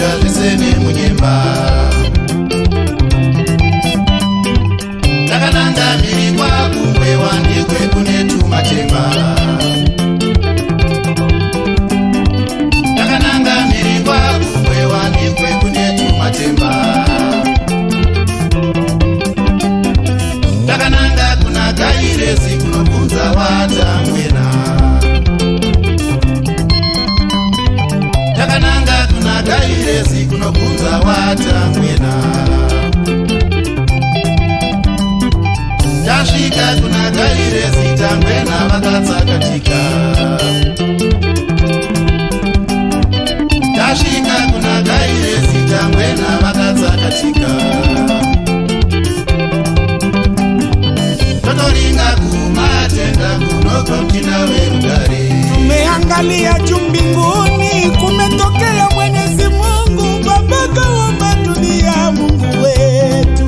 Tasvika zvisene munyemba takananga mhiri kwakungwewa ndekwe kune tumatemba takananga mhiri kwakungwewa ndekwe kune tumatemba takananga kuna kairezi kunobvunza watamwena takananga kuna kairezi kunobvunza watamwena tasvika kuna kairezi tamwena vakatsakatika tasvika kuna kairezi tamwena vakatsakatika totoringa kumatenda kunobva mtinda werugare tumeangalia juu mbinguni kumetokea Mwenyezi Mungu baba wa dunia. Mungu wetu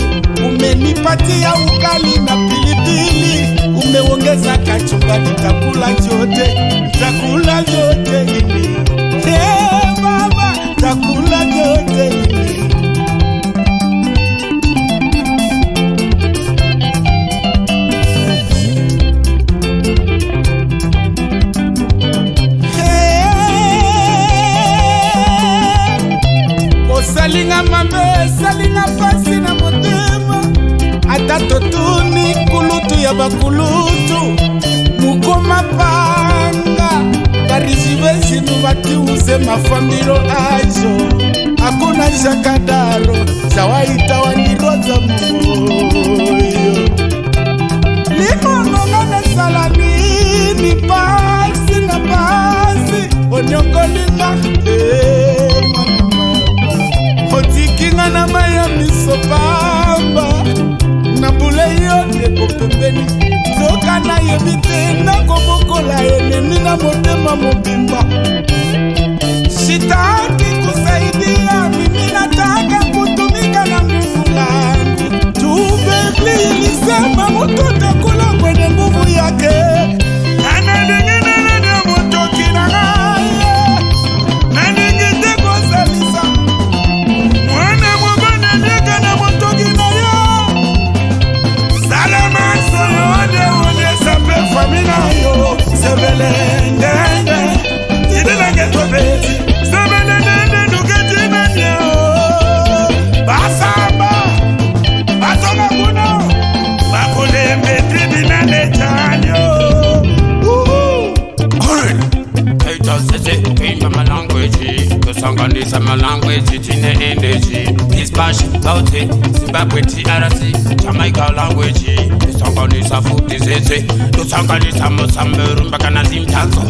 umenipatia ukali na pilipili, umeongeza kachumbari, nitakula yote mimi. Hey, baba nitakula yote mimi. Salinga mambe, salinga pasi na motema atato tuni kulutu ya bakulutu mukoma panga karizibesi nubaki uze mafambiro ajo hakuna shakadaro zawaita waniroza moyo limonongana salamini pasi na pasi onyokolinga Otikinga na maya misopamba na bule yote kopembeni Zoka na yebite na kobokola eneni na motema mobimba Shitaki kusaidia mimi nataka kutumika na nguvu langu Tubebli ilisema mtoto kula kwenye nguvu yake Nana dengine nene motoki na ngaya Nani ngite kwa misa Famina yo, sebelende, tidilenge tobeti, sebelende nuketi menye basamba, batonga kuno, bakule mbeti binane chanyo. My language, kusanganisa my language, tine energy, Dispatch, Laute, Zimbabwe, TRC, Jamaica language, kusanganisa futi zeze, kusanganisa Mosambe, Rumbakana Zimtanzo,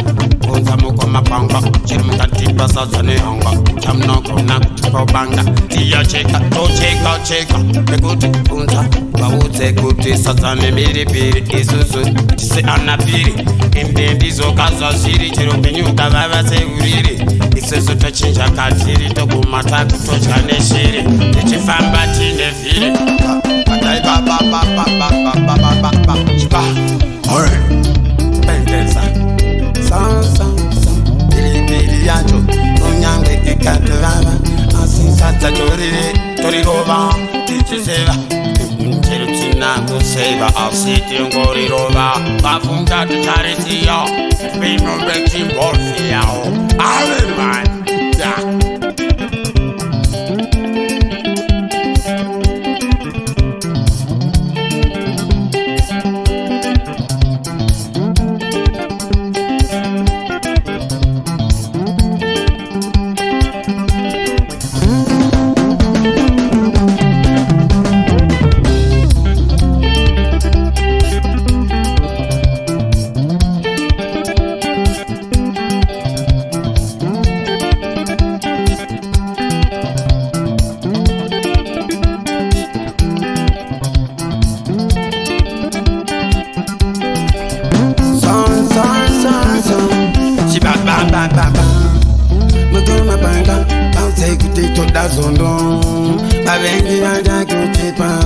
Onzamuko Mapanga, Chemukatipa Sazane Hanga, Chamnoko Naku Banga, Tia Cheka, to Cheka, Pekuti, Punta, Bawute, Kuti, Sazane, Miripiri, Isusu, Tise Anapiri, Imbendizo Kaza Siri, Cherubinyuka, Vava Seguriri, Isusu Tachinja Katiri, Tokumata, Tochane Shiri, Tichifamba Tinde Fili, Pendenza, Pili Yacho, Unyange Katarava, Asisata Torirova, Tichiseva, Tirutina Kuseva, Alciti Gorirova, Bafunda Taritia, People Becky Borfia, Allemine,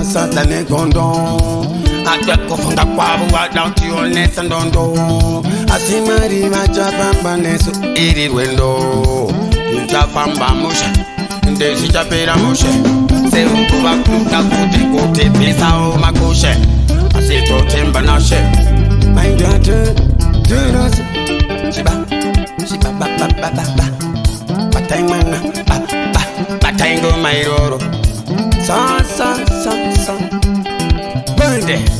Satane Gondo, Atako from the Quabu, down to your nest and Dondo. Asimari, my Japan Baneso, 80 window, Japamba Musha, ende sichapera mushe seunkuva kuta kuti pisawo makushe asitotemba nashe maindatudurosi shiba bataimana bataingo mairoro sa Bende